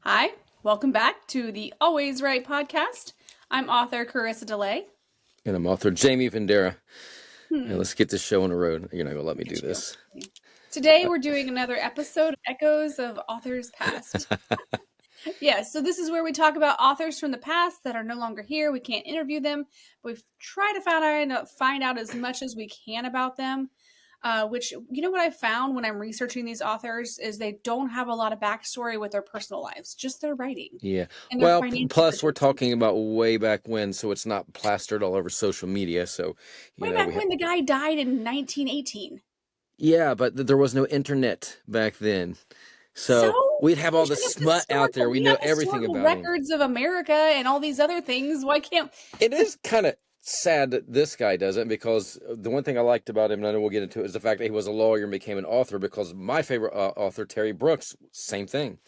Hi, welcome back to the Always Right podcast. I'm author Carissa DeLay. And I'm author Jamie Vendera. And Hmm. let's get this show on the road. You're not going to let me Look do at you. this. Today we're doing another episode of Echoes of Authors Past. Yeah, so this is where we talk about authors from the past that are no longer here. We can't interview them, but we try to find out as much as we can about them. Which, you know what I found when I'm researching these authors is they don't have a lot of backstory with their personal lives, just their writing Yeah. and their Well, financial plus we're situations. talking about way back when, so it's not plastered all over social media. So, Way back when the guy died in 1918. yeah, but there was no internet back then. So So we'd have we all the should have smut out there. We we know have everything historical about him. records of America and all these other things. Why can't It is kind of sad that this guy doesn't, because the one thing I liked about him, and I know we'll get into it, is the fact that he was a lawyer and became an author. Because my favorite author, Terry Brooks, same thing.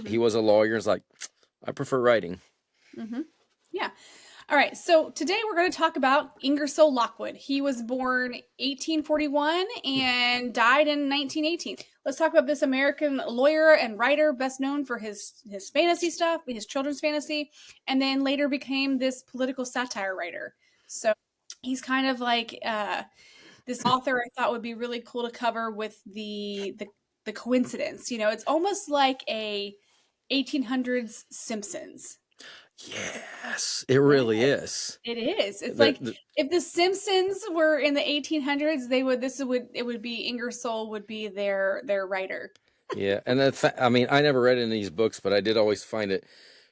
He was a lawyer and was like, I prefer writing. Yeah. All right. So today we're going to talk about Ingersoll Lockwood. He was born 1841 and died in 1918. Let's talk about this American lawyer and writer, best known for his fantasy stuff, his children's fantasy, and then later became this political satire writer. So he's kind of like this author I thought would be really cool to cover with the coincidence. You know, it's almost like a 1800s Simpsons. Yes, it Yeah, really is. it is. It's The, like the, if the Simpsons were in the 1800s, it would be Ingersoll would be their writer. yeah, and I mean, I never read any of these books, but I did always find it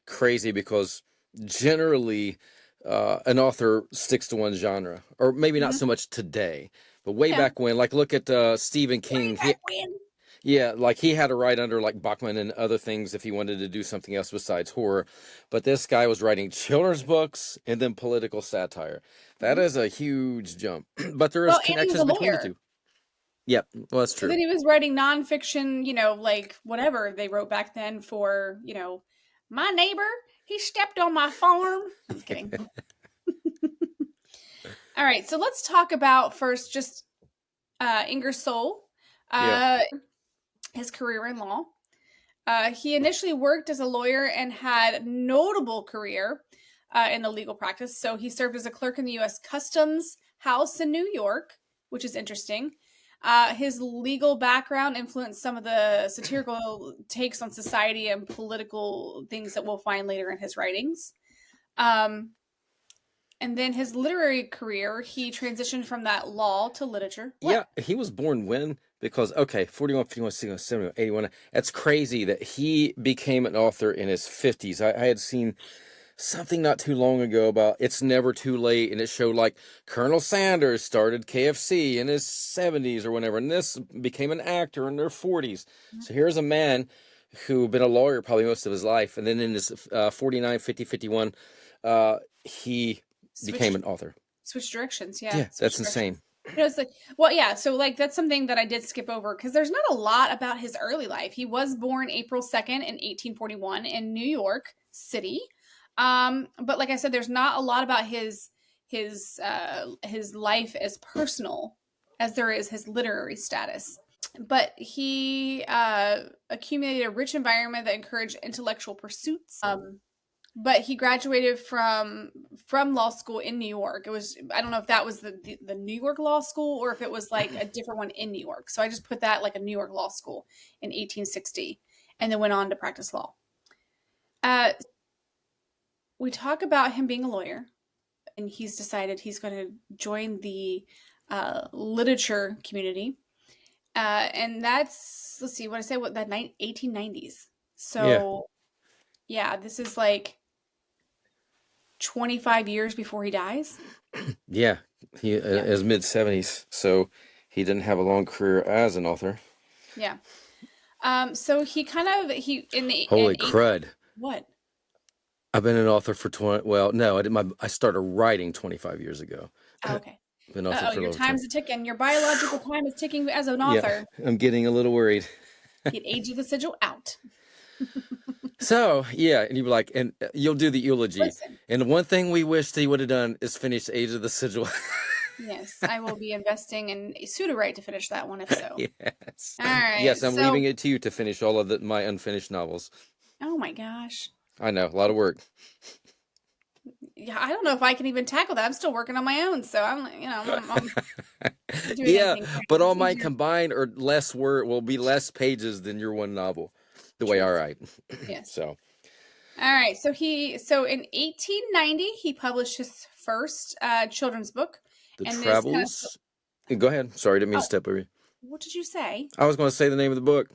crazy because generally, an author sticks to one genre, or maybe not Mhm. so much today, but way Yeah, back when. Like, look at Stephen way King. back when. Yeah, like he had to write under like Bachman and other things if he wanted to do something else besides horror. But this guy was writing children's books and then political satire. That Mhm. is a huge jump. But there is Well, and he was a connections between the lawyer. two. Yep, well, that's So then true. he was writing nonfiction, you know, like whatever they wrote back then for, you know, my neighbor, he stepped on my farm. I'm just kidding. All right, so let's talk about first just Ingersoll, Yeah. uh, his career in law. He initially worked as a lawyer and had notable career in the legal practice. So he served as a clerk in the U.S. Customs House in New York, which is interesting. His legal background influenced some of the satirical takes on society and political things that we'll find later in his writings. Um, and then his literary career, he transitioned from that law to literature. What? Yeah, he was born when? Because, okay, 41, 51, 61, 71, 81. That's crazy that he became an author in his 50s. I had seen something not too long ago about it's never too late, and it showed like Colonel Sanders started KFC in his 70s or whatever, and this became an actor in their 40s. So here's a man who been a lawyer probably most of his life, and then in his 49, 50, 51, he became Switched an author. switch directions. Yeah, Yeah, that's switch directions. insane. You know, it's like, well, yeah. So, like, that's something that I did skip over because there's not a lot about his early life. He was born April 2nd in 1841 in New York City. But like I said, there's not a lot about his life as personal as there is his literary status. But he accumulated a rich environment that encouraged intellectual pursuits. But he graduated from law school in New York. It was I don't know if that was the New York Law School or if it was like a different one in New York. So I just put that like a New York Law School in 1860, and then went on to practice law. Uh, we talk about him being a lawyer, and he's decided he's going to join the literature community, and that's let's see what I say what that 1890s. Yeah, So yeah, this is like 25 years before he dies. yeah. He Yeah. is mid 70s, so he didn't have a long career as an author. Yeah. So he kind of he in the in Holy eight crud. what? I've been an author for 20, well, no, I started writing 25 years ago. Oh, okay. Been an author Oh, for a your long time. time's a ticking. Your biological time is ticking as an Yeah, author. I'm getting a little worried. Get age of the sigil out. So, yeah, and you'd be like, and you'll do the eulogy. Listen, And one thing we wished he would have done is finish Age of the Sigil. yes, I will be investing in Sudowrite to finish that one if so. Yes. All right. Yes, I'm So, leaving it to you to finish all of my unfinished novels. Oh my gosh. I know, a lot of work. Yeah, I don't know if I can even tackle that. I'm still working on my own, so I'm like, I'm doing Yeah, anything but right. all It's mine easier. combined are less word will be less pages than your one novel. The way I Truth. write. Yes. So All right. So in 1890 he published his first children's book, the and this kind of travels. Go ahead. Sorry, didn't mean to oh, step over you. what did you say? I was going to say the name of the book.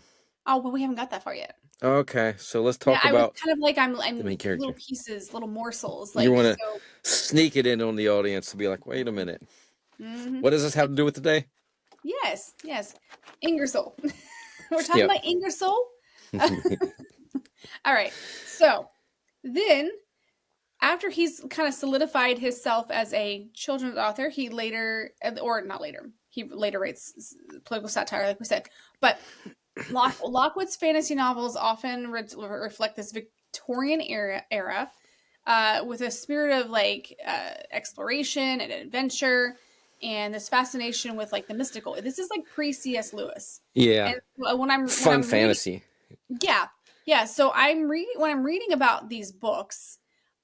Oh, well, we haven't got that far yet. Okay, so let's Yeah, talk I was about kind of like the I'm main character. little pieces, little morsels, You like want so. to sneak it in on the audience to be like, wait a minute, Hmm. what does this have to do with today? Yes, yes, Ingersoll. We're talking Yep. about Ingersoll. All right. So then, after he's kind of solidified himself as a children's author, he later, or not later, he later writes political satire, like we said. But Lockwood's fantasy novels often reflect this Victorian era with a spirit of like exploration and adventure and this fascination with like the mystical. This is like pre C.S. Lewis, Yeah, and when fun I'm reading, fantasy. yeah, yeah. So I'm reading when I'm reading about these books,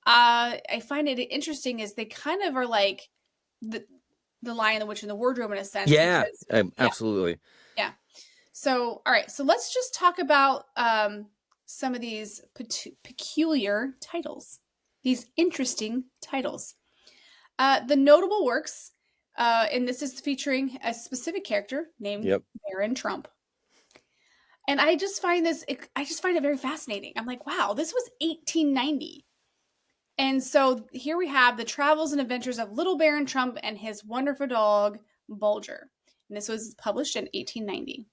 I find it interesting is they kind of are like the the Lion, the Witch, and the Wardrobe in a sense Yeah, because yeah, absolutely. yeah. So, all right. So let's just talk about some of these peculiar titles, these interesting titles. The notable works, and this is featuring a specific character named Yep. Baron Trump. And I just find it very fascinating. I'm like, wow, this was 1890. And so here we have the travels and adventures of Little Baron Trump and his wonderful dog, Bulger. And this was published in 1890.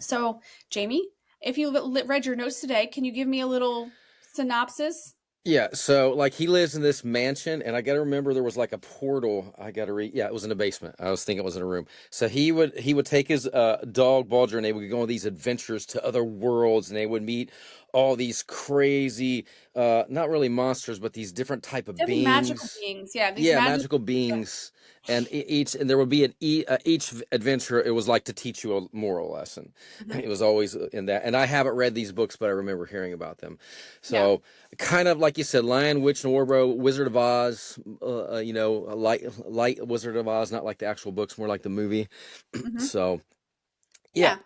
So, Jamie, if you read your notes today, can you give me a little synopsis? Yeah, so like he lives in this mansion, and I got to remember there was like a portal. I got to read. Yeah, it was in a basement. I was thinking it was in a room. So he would take his dog Bulger, and they would go on these adventures to other worlds, and they would meet all these crazy, not really monsters, but these different type of Definitely magical beings. beings. Yeah, these Yeah, magical magical beings. beings, and and there would be each adventure. It was like to teach you a moral lesson. Mhm. It was always in that. And I haven't read these books, but I remember hearing about them. Yeah. So kind of like you said, Lion, Witch, and Wardrobe, Wizard of Oz. A light Wizard of Oz, not like the actual books, more like the movie. Hmm. So yeah, Yeah.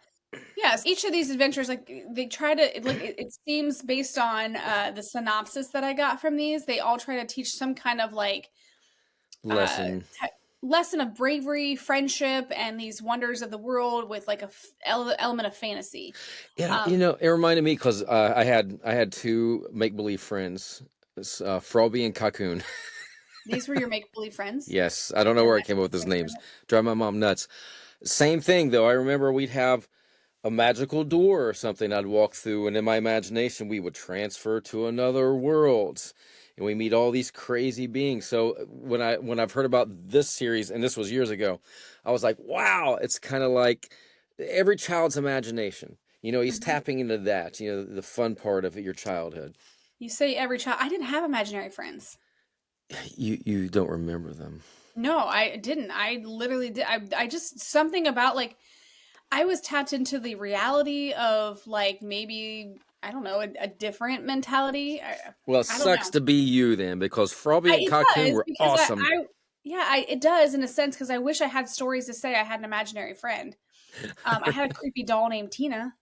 Yes. Each of these adventures, like they try to, it seems based on the synopsis that I got from these, they all try to teach some kind of like uh, lesson. lesson of bravery, friendship, and these wonders of the world with like a element of fantasy. Yeah, Um, it reminded me because I had two make believe friends, Frobby and Cocoon. these were your make believe friends. Yes, I don't know Your where I came up imaginary with those friends. names. Drive my mom nuts. Same thing though. I remember we'd have a magical door or something I'd walk through, and in my imagination we would transfer to another world, and we meet all these crazy beings. So when I've heard about this series, and this was years ago, I was like, wow, it's kind of like every child's imagination. He's Mhm. tapping into that. The fun part of your childhood. You say every child. I didn't have imaginary friends. You don't remember them. No, I didn't. I literally did. I just something about like I was tapped into the reality of like maybe I don't know a different mentality. Well, it I don't sucks know. to be you then, because Frobby and It Cocoon does were because awesome. yeah, it does in a sense because I wish I had stories to say I had an imaginary friend. I had a creepy doll named Tina.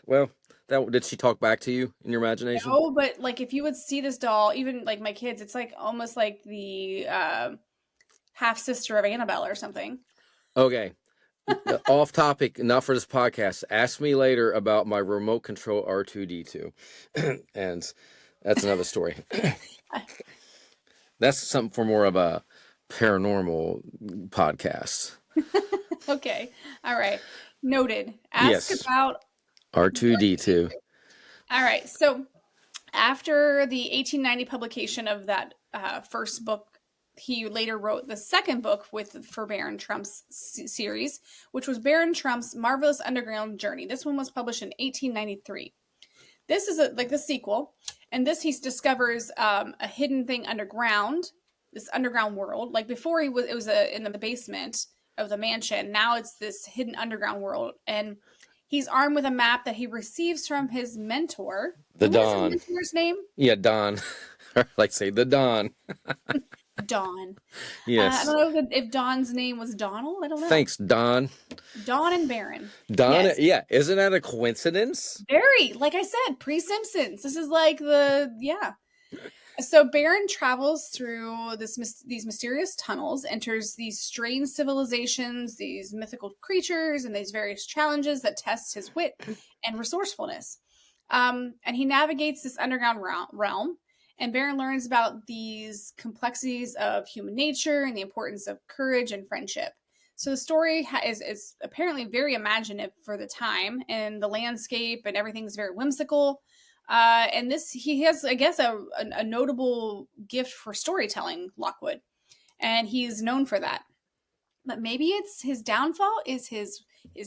Well, that did she talk back to you in your imagination? No, but like if you would see this doll, even like my kids, it's like almost like the half sister of Annabelle or something. Okay, off topic, not for this podcast. Ask me later about my remote control R2D2, and that's another story. That's something for more of a paranormal podcast. Okay. All right. Noted. Ask Yes, about R2D2. all right. So after the 1890 publication of that first book, he later wrote the second book with for Baron Trump's series, which was Baron Trump's Marvelous Underground Journey. This one was published in 1893. This is like the sequel, and this he discovers a hidden thing underground, this underground world. Like before, it was in the basement of the mansion. Now it's this hidden underground world, and He's armed with a map that he receives from his mentor. The And what is his Don. mentor's name? Yeah, Don. Like say the Don. Don. I Yes. don't know if Don's name was Donald. I don't know. Thanks, Don. Don and Baron. Don, Yes. yeah, isn't that a coincidence? Very, like I said, pre-Simpsons. This is like yeah. So Baron travels through these mysterious tunnels, enters these strange civilizations, these mythical creatures, and these various challenges that test his wit and resourcefulness. And he navigates this underground realm, and Baron learns about these complexities of human nature and the importance of courage and friendship. So the story is apparently very imaginative for the time, and the landscape and everything's very whimsical. And this he has, I guess, a notable gift for storytelling, Lockwood, and he's known for that. But maybe it's his downfall is his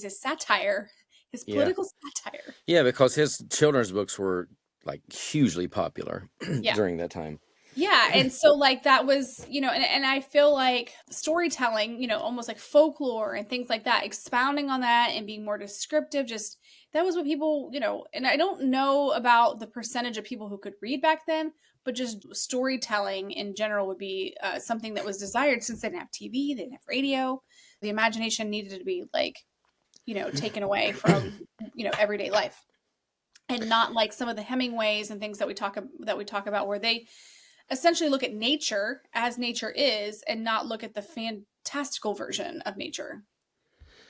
satire, his Yeah. political satire. Yeah, because his children's books were like hugely popular Yeah. during that time. Yeah, and so like that was, and I feel like storytelling, almost like folklore and things like that, expounding on that and being more descriptive, just that was what people, and I don't know about the percentage of people who could read back then, but just storytelling in general would be something that was desired since they didn't have TV, they didn't have radio. The imagination needed to be like, taken away from, everyday life. And not like some of the Hemingways and things that we talk about where they essentially look at nature as nature is and not look at the fantastical version of nature.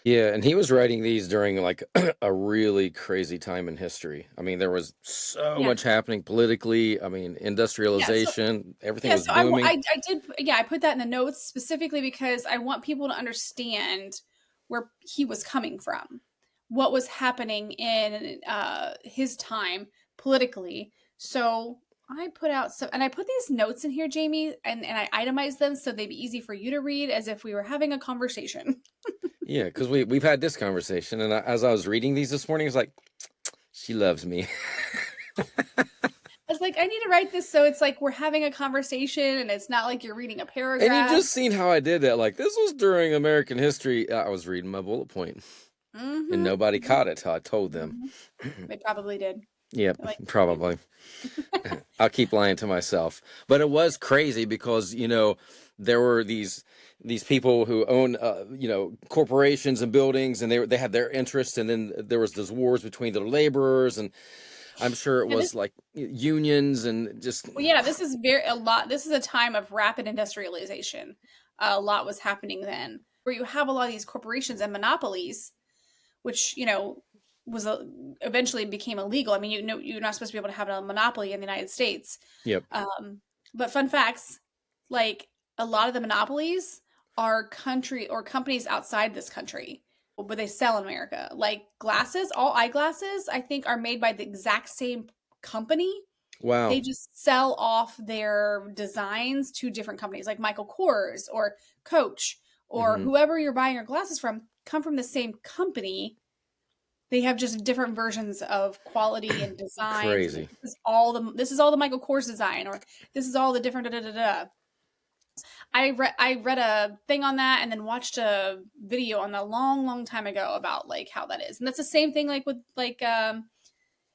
Yeah, and he was writing these during like a really crazy time in history. I mean, there was so Yeah. much happening politically. I mean, Yeah. So industrialization, everything yeah. was So I, booming. I did. Yeah. I put that in the notes specifically because I want people to understand where he was coming from, what was happening in his time politically. So I put out some, and I put these notes in here, Jamie, and I itemized them so they'd be easy for you to read as if we were having a conversation. Yeah, because we've had this conversation, and as I was reading these this morning, I was like, she loves me. I was like, I need to write this so it's like we're having a conversation and it's not like you're reading a And you paragraph. just seen how I did that. Like, this was during American history. I was reading my bullet point, and Mm-hmm. nobody caught it till I told them. Mm-hmm. They probably did. Yep, Like, probably. I'll keep lying to myself. But it was crazy because, there were these people who own corporations and buildings, and they had their interests, and then there was those wars between the laborers, and I'm sure it and was this, like unions and just well, yeah, this is a lot. This is a time of rapid industrialization. A lot was happening then, where you have a lot of these corporations and monopolies, which was eventually became illegal. I mean, you're not supposed to be able to have a monopoly in the United States. yep. But fun facts, like a lot of the monopolies are country or companies outside this country, but they sell in America. Like glasses, all eyeglasses, I think, are made by the exact same company. Wow. They just sell off their designs to different companies, like Michael Kors or Coach or Hmm. whoever you're buying your glasses from, come from the same company. They have just different versions of quality and designs, and Crazy. this is all the Michael Kors design, or this is all the different da da da da. I read a thing on that, and then watched a video on that long, long time ago about like how that is, and that's the same thing like with like it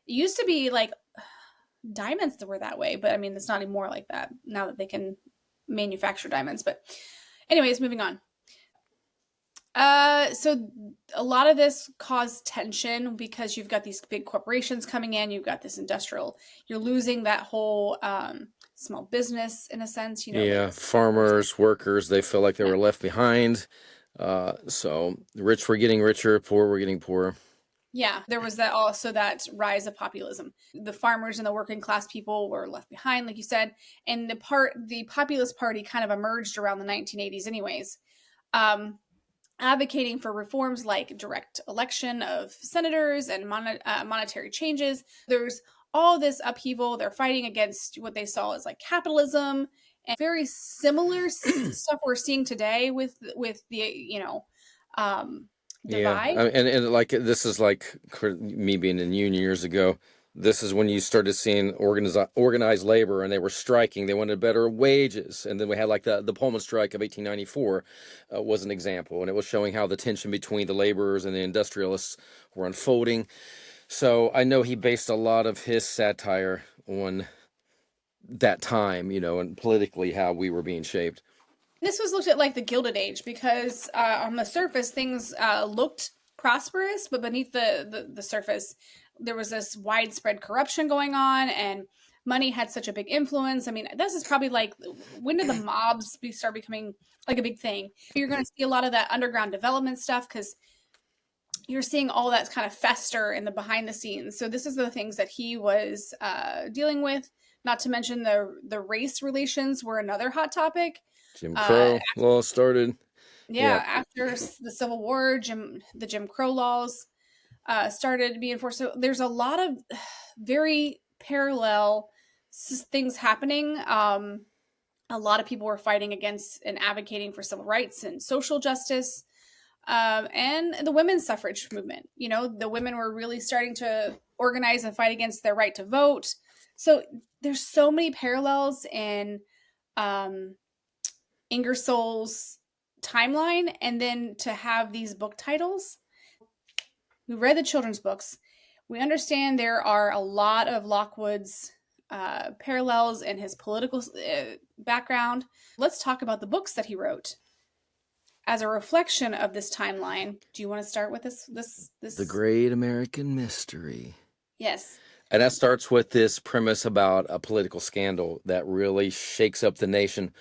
used to be like diamonds that were that way, but I mean it's not anymore like that now that they can manufacture diamonds. But anyways, moving on. So a lot of this caused tension because you've got these big corporations coming in, you've got this industrial, you're losing that whole small business in a sense, like Yeah, the farmers. farmers, workers, they feel like they Yeah. were left behind. So the rich were getting richer, poor were getting poorer. Yeah, there was that also that rise of populism. The farmers and the working class people were left behind, like you said, and the populist party kind of emerged around the 1980s anyways. Um, Advocating for reforms like direct election of senators and monetary changes. There's all this upheaval. They're fighting against what they saw as like capitalism and very similar stuff we're seeing today with the Yeah, divide. and like this is like me being in union years ago. This is when you started seeing organized labor, and they were striking. They wanted better wages, and then we had like the Pullman strike of 1894 was an example, and it was showing how the tension between the laborers and the industrialists were unfolding. So I know he based a lot of his satire on that time, and politically how we were being shaped. This was looked at like the Gilded Age because on the surface things looked prosperous, but beneath the surface there was this widespread corruption going on, and money had such a big influence. I mean, this is probably like, when did the mobs start becoming like a big thing? You're going to see a lot of that underground development stuff because you're seeing all that kind of fester in the behind the scenes. So this is the things that he was dealing with. Not to mention the race relations were another hot topic. Jim Uh, Crow law started. Yeah. yeah, after the Civil War, the Jim Crow laws started to be enforced. So there's a lot of very parallel things happening. A lot of people were fighting against and advocating for civil rights and social justice, and the women's suffrage movement. You know, the women were really starting to organize and fight against their right to vote. So there's so many parallels in um, Ingersoll's timeline, and then to have these book titles. We read the children's books. We understand there are a lot of Lockwood's parallels in his political background. Let's talk about the books that he wrote as a reflection of this timeline. Do you want to start with The this? Great American Mystery. Yes. And that starts with this premise about a political scandal that really shakes up the nation.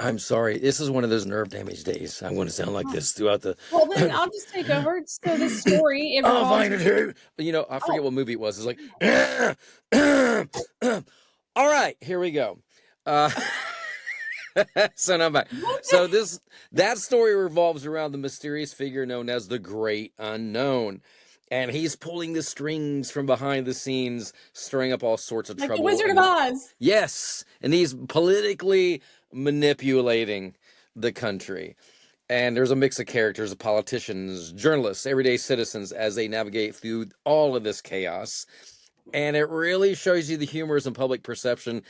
I'm sorry. This is one of those nerve damage days. I want to sound like this throughout the. Well, then I'll just take over. So this story, it I'll revolves. find it here. I forget Oh, what movie it was. It's like, all right, here we go. Uh, so now I'm back. So that story revolves around the mysterious figure known as the Great Unknown. And he's pulling the strings from behind the scenes, stirring up all sorts of like the trouble. Wizard of And Oz. yes, and he's politically manipulating the country. And there's a mix of characters, of politicians, journalists, everyday citizens as they navigate through all of this chaos. And it really shows you the humors and public perception,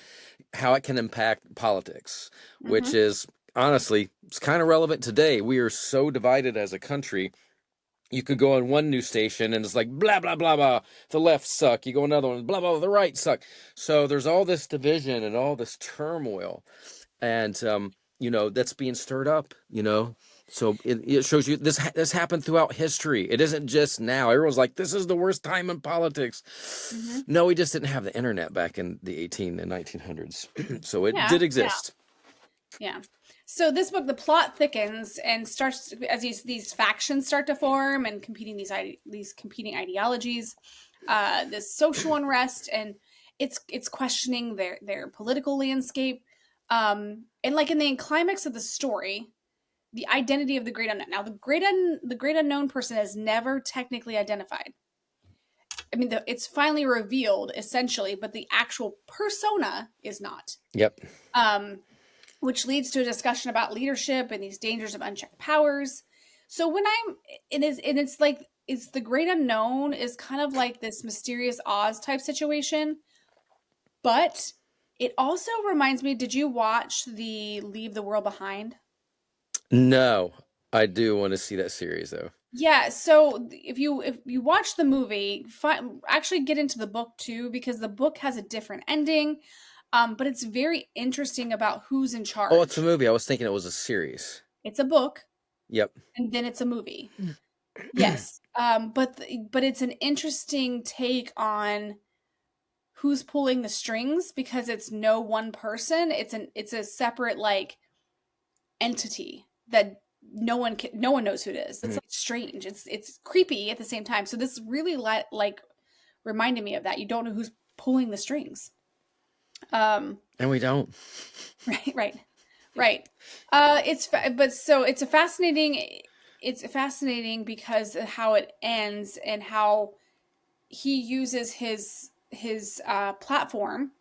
how it can impact politics, which Mm-hmm. is honestly, it's kind of relevant today. We are so divided as a country. You could go on one news station and it's like blah blah blah blah, the left suck. You go another one, blah blah, the right suck. So there's all this division and all this turmoil, and that's being stirred up. So it shows you this happened throughout history. It isn't just now. Everyone's like, this is the worst time in politics. Mm-hmm. No, we just didn't have the internet back in the 18 and 1900s, so it Yeah. did exist. Yeah. So this book, the plot thickens and starts as these factions start to form and competing these competing ideologies, this social unrest, and it's questioning their political landscape, and like in the climax of the story, the identity of the great unknown. Now, the great unknown person is never technically identified. I mean, it's finally revealed essentially, but the actual persona is not. Yep. Um, which leads to a discussion about leadership and these dangers of unchecked powers. So when I'm it's like it's the great unknown is kind of like this mysterious Oz type situation, but it also reminds me, did you watch the Leave the World Behind? No, I do want to see that series though. Yeah, so if you watch the movie, actually get into the book too because the book has a different ending, but it's very interesting about who's in Oh, it's a charge. movie. I was thinking it was a series. It's a book Yep. and then it's a movie. Yes, but it's an interesting take on who's pulling the strings because it's no one person. It's a separate like entity that no one knows who it is. It's like strange. It's creepy at the same time. So this really like reminded me of that. You don't know who's pulling the strings. And we don't. Right, right, right. But so it's fascinating because of how it ends and how he uses his platform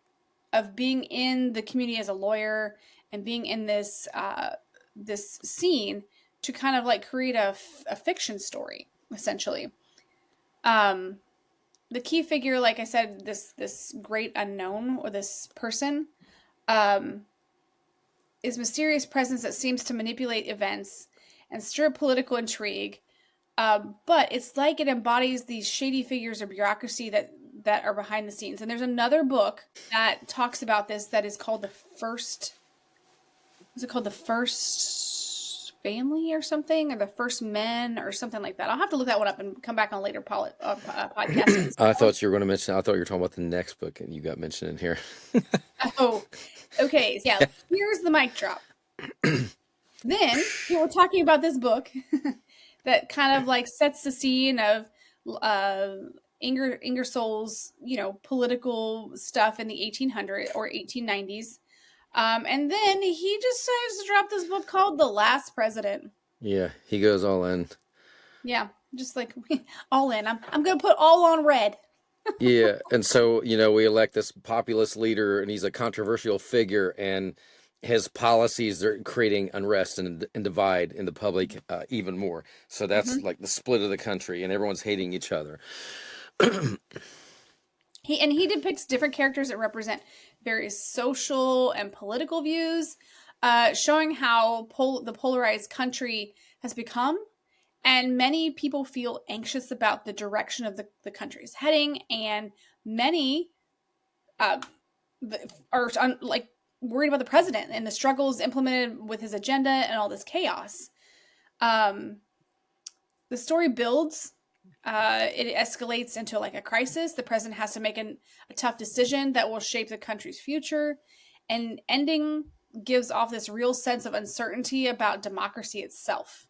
of being in the community as a lawyer and being in this scene to kind of like create a fiction story essentially. Um, the key figure, like I said, this great unknown or this person, um, is mysterious presence that seems to manipulate events and stir political intrigue. But it's like it embodies these shady figures of bureaucracy that are behind the scenes. And there's another book that talks about this that is called the first. Is it called the first family or something, or the first men or something like that? I'll have to look that one up and come back on a later podcast and I discuss thought you were going to mention. I thought you were talking about the next book, and you got mentioned in here. Oh, okay. Yeah, here's the mic drop. Then we're talking about this book that kind of like sets the scene of uh, Ingersoll's, political stuff in the 1800s or 1890s. And then he decides to drop this book called The Last President. Yeah, he goes all in. Yeah, just like all in. I'm gonna put all on red. Yeah, and so we elect this populist leader, and he's a controversial figure, and his policies are creating unrest and divide in the public even more. So that's Hmm. like the split of the country, and everyone's hating each other. He depicts different characters that represent various social and political views, showing how the polarized country has become. And many people feel anxious about the direction of the country's heading, and many uh, are like worried about the president and the struggles implemented with his agenda and all this chaos. Um, the story builds. It escalates into like a crisis. The president has to make a tough decision that will shape the country's future, and ending gives off this real sense of uncertainty about democracy itself.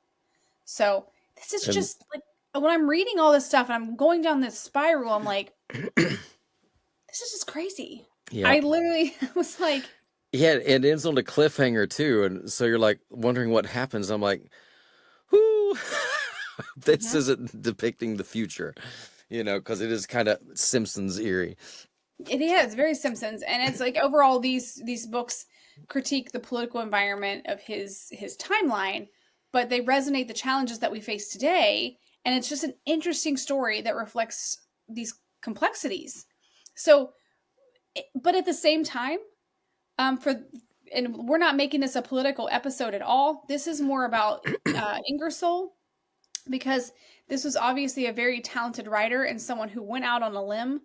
So this is And just like when I'm reading all this stuff and I'm going down this spiral, I'm like, this is just crazy. yeah, I literally was like, yeah, it ends on a cliffhanger too, and so you're like wondering what happens. I'm like, whoo, this mhm. isn't depicting the future, because it is kind of Simpsons eerie. It is very Simpsons, and it's like overall these books critique the political environment of his timeline, but they resonate the challenges that we face today, and it's just an interesting story that reflects these complexities. So, but at the same time, for and we're not making this a political episode at all. This is more about Ingersoll, because this was obviously a very talented writer and someone who went out on a limb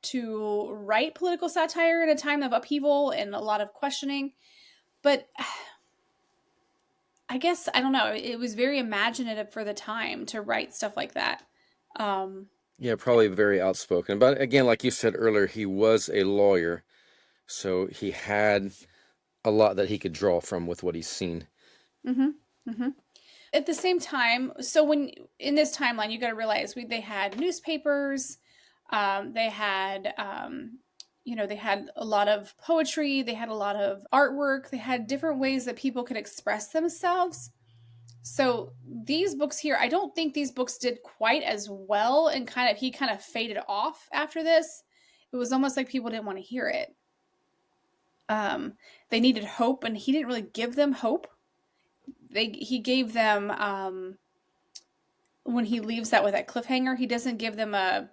to write political satire in a time of upheaval and a lot of questioning. But I guess I don't know. It was very imaginative for the time to write stuff like that. Um, Yeah, probably very outspoken. But again, like you said earlier, he was a lawyer, so he had a lot that he could draw from with what he's seen. mm-hmm, mm-hmm. At the same time, so when in this timeline, you got to realize they had newspapers, they had they had a lot of poetry, they had a lot of artwork, they had different ways that people could express themselves. So these books here, I don't think these books did quite as well, and he kind of faded off after this. It was almost like people didn't want to hear it. They needed hope, and he didn't really give them hope. He gave them when he leaves that with that cliffhanger, he doesn't give them a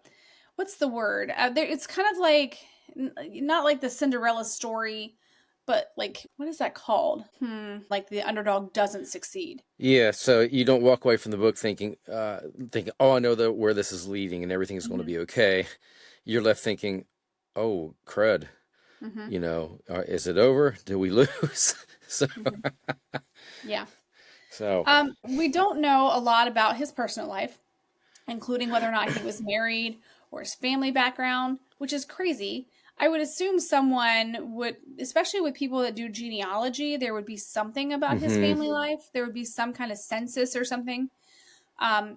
what's the word? It's kind of like not like the Cinderella story, but like what is that called? Like the underdog doesn't succeed. Yeah, so you don't walk away from the book thinking, oh, I know where this is leading and everything's going to Hmm. be okay. You're left thinking, oh, crud. Hmm. Is it over? Do we lose? so, Hmm. Yeah. so We don't know a lot about his personal life, including whether or not he was married or his family background, which is crazy. I would assume someone would, especially with people that do genealogy, there would be something about his hmm family life. There would be some kind of census or something.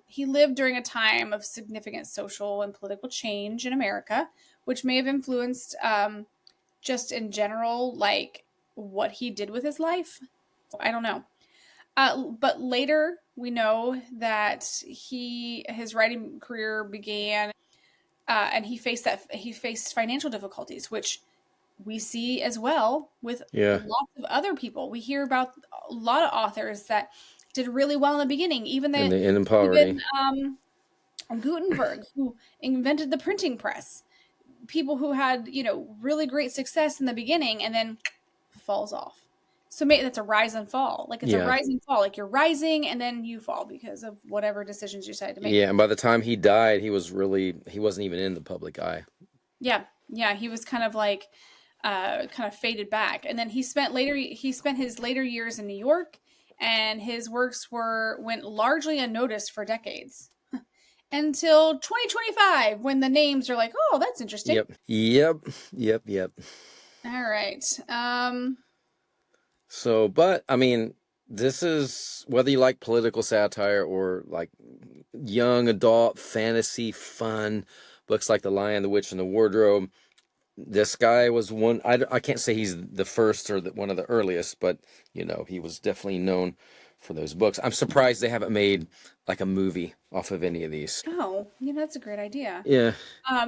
He lived during a time of significant social and political change in America, which may have influenced just in general, like what he did with his life. I don't know. But later, we know that his writing career began, and he faced financial difficulties, which we see as well with yeah, lots of other people. We hear about a lot of authors that did really well in the beginning, and the end in even poverty. Gutenberg, who invented the printing press. People who had, really great success in the beginning and then falls off. So maybe that's a rise and fall. Like it's a Yeah. rise and fall. Like you're rising and then you fall because of whatever decisions you decide to make. Yeah, and by the time he died, he wasn't even in the public eye. Yeah. Yeah. He was kind of like kind of faded back. And then he spent his later years in New York, and his works went largely unnoticed for decades until 2025 when the names are like, oh, that's interesting. Yep. Yep. Yep. Yep. All right. So, but I mean, this is whether you like political satire or like young adult fantasy fun books like The Lion, the Witch, and the Wardrobe. This guy was one. I can't say he's the first or one of the earliest, but he was definitely known for those books. I'm surprised they haven't made like a movie off of any of these. Oh, yeah, that's a great idea. Yeah.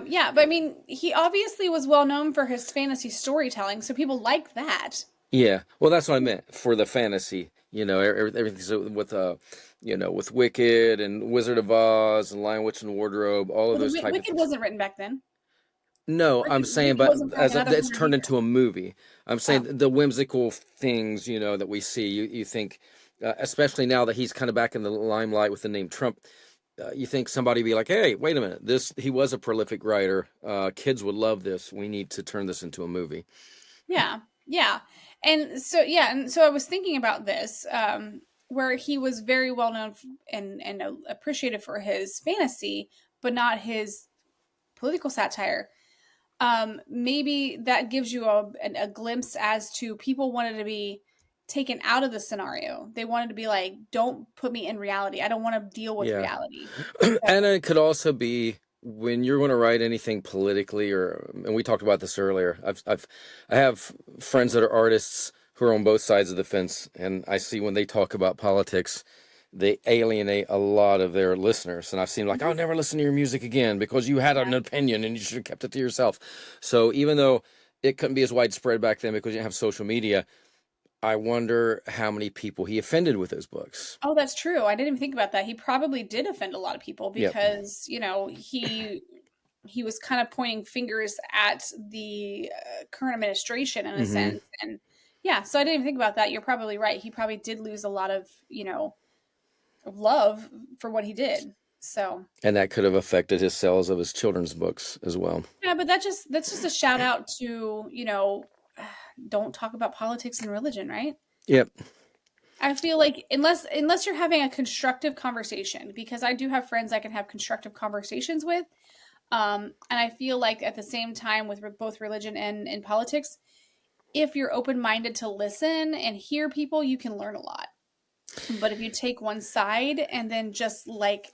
Yeah, but I mean, he obviously was well known for his fantasy storytelling, so people like that. Yeah, well, that's what I meant for the fantasy. Everything with with Wicked and Wizard of Oz and Lion, Witch, and Wardrobe, all of Well, the those type of Wicked things. wasn't written back then. No, I'm saying, Wicked but wasn't for like as another it's 100 turned years. into a movie, I'm Oh, saying the whimsical things, that we see. You think, especially now that he's kind of back in the limelight with the name Trump, you think somebody be like, "Hey, wait a minute, he was a prolific writer. Kids would love this. We need to turn this into a movie." yeah, yeah, and so I was thinking about this, where he was very well known and appreciated for his fantasy, but not his political satire. Maybe that gives you a glimpse as to people wanted to be taken out of the scenario. They wanted to be like, don't put me in reality. I don't want to deal with Yeah. reality. So, And it could also be when you're going to write anything politically, and we talked about this earlier. I have friends that are artists who are on both sides of the fence, and I see when they talk about politics, they alienate a lot of their listeners. And I've seen like, mhm, I'll never listen to your music again because you had yeah. an opinion and you should have kept it to yourself. So even though it couldn't be as widespread back then because you didn't have social media, I wonder how many people he offended with those books. Oh, that's true. I didn't even think about that. He probably did offend a lot of people Yep. because, he was kind of pointing fingers at the current administration in a Hmm. sense. And yeah, so I didn't even think about that. You're probably right. He probably did lose a lot of love for what he did. So And that could have affected his sales of his children's books as well. yeah, but that's just a shout out to, don't talk about politics and religion, right? Yep. I feel like unless you're having a constructive conversation, because I do have friends I can have constructive conversations with. And I feel like at the same time with both religion and politics, if you're open minded to listen and hear people, you can learn a lot. But if you take one side and then just like,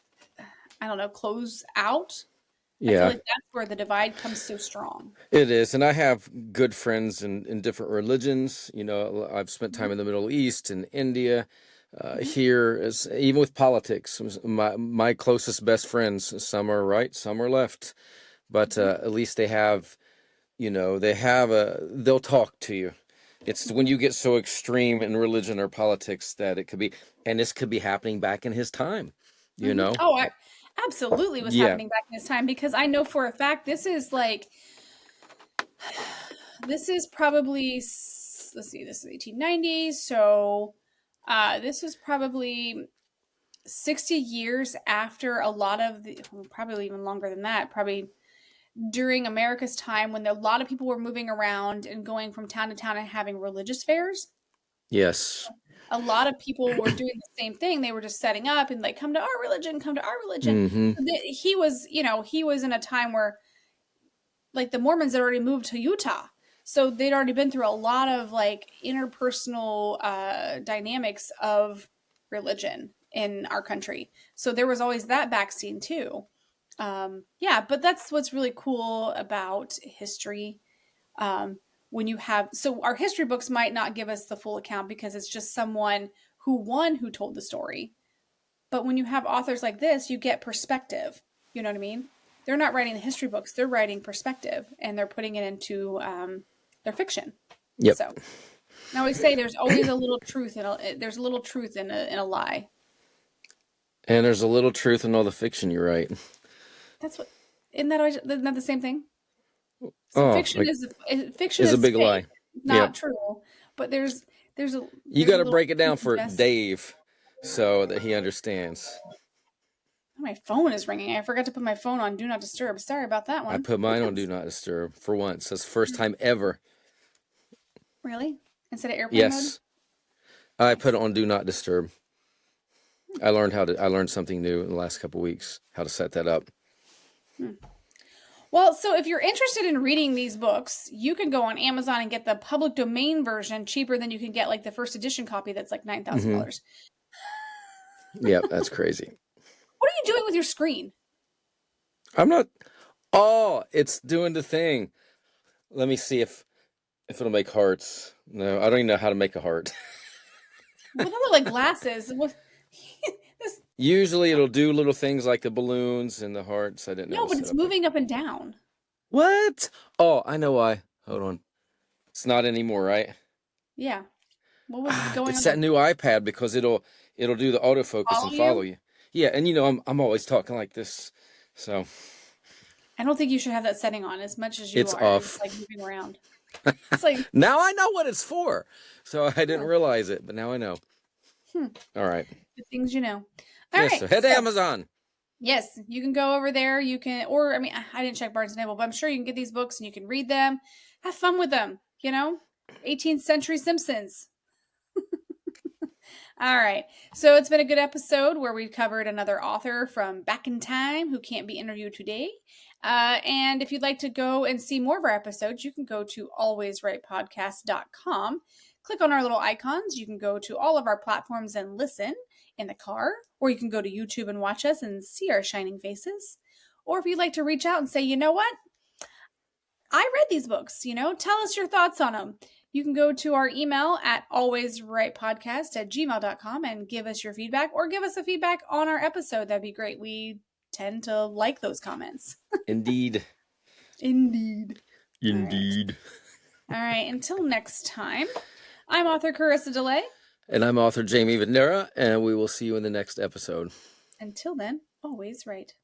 I don't know, close out, I feel Yeah, like that's where the divide comes so strong. it is. And I have good friends in different religions. I've spent time Mhm, in the Middle East and India. mhm, Here, even with politics, my closest best friends, some are right, some are left, but mhm, at least they'll talk to you. It's when mhm, you get so extreme in religion or politics that it could be, and this could be happening back in his time, you mhm. know? Oh, absolutely was Yeah. happening back in this time because I know for a fact this is like this is probably let's see, this is 1890s, so this was probably 60 years after a lot of the well, probably even longer than that, probably during America's time when a lot of people were moving around and going from town to town and having religious fairs. Yes. A lot of people were doing the same thing. They were just setting up and like, come to our religion, come to our religion. Hmm. So he was in a time where like the Mormons had already moved to Utah. So they'd already been through a lot of like interpersonal dynamics of religion in our country. So there was always that back scene too. Yeah, but that's what's really cool about history. Um, when you have so our history books might not give us the full account because it's just someone who told the story. But when you have authors like this, you get perspective. You know what I mean? They're not writing the history books; they're writing perspective, and they're putting it into their fiction. Yep. So I always say there's always a little truth in there's a little truth in a lie. And there's a little truth in all the fiction. You're right. That's what. Isn't that the same thing? So Oh, like fiction is a is big fake, lie. Yep. not true. But there's a You there's got a to little break it down for jest. Dave so that he understands. My phone is ringing. I forgot to put my phone on Do Not Disturb. Sorry about that I one. put mine on Do Not Disturb for once. That's the first time ever. Really? Instead of airplane mode? Yes, I put Nice. it on Do Not Disturb. I learned something new in the last couple of weeks how to set that up. Hmm. Well, so if you're interested in reading these books, you can go on Amazon and get the public domain version cheaper than you can get like the first edition copy that's like Mm-hmm. $9,000. Yep, that's crazy. What are you doing with your screen? I'm not. Oh, it's doing the thing. Let me see if it'll make hearts. No, I don't even know how to make a heart. What other like glasses? What this Usually it'll do little things like the balloons and the hearts. I didn't know how no, to but set it's up like moving up and down. what? Oh, I know why. Hold on. It's not anymore, right? Yeah. What was going It's that on? new iPad because it'll do the autofocus Follow and follow you? you. Yeah, and I'm always talking like this, so I don't think you should have that setting on as much as you it's are. You're just off. like moving around. It's like, Now I know what it's for. So I didn't oh, realize it, but now I know. hmm, All right. the things you know. All Yes, right. so head to So Amazon. yes, you can go over there. You can, or I mean, I didn't check Barnes and Noble, but I'm sure you can get these books and you can read them, have fun with them. 18th century Simpsons. All right. So it's been a good episode where we've covered another author from back in time who can't be interviewed today. And if you'd like to go and see more of our episodes, you can go to alwaysrightpodcast.com. Click on our little icons. You can go to all of our platforms and listen in the car, or you can go to YouTube and watch us and see our shining faces. Or if you'd like to reach out and say, you know what? I read these books, tell us your thoughts on them. You can go to our email at alwaysrightpodcast@gmail.com and give us your feedback or give us a feedback on our episode. That'd be great. We tend to like those comments. Indeed. Indeed. All right. Indeed. All right. Until next time, I'm author Carissa DeLay. And I'm author Jamie Vanera, and we will see you in the next episode. Until then, always right.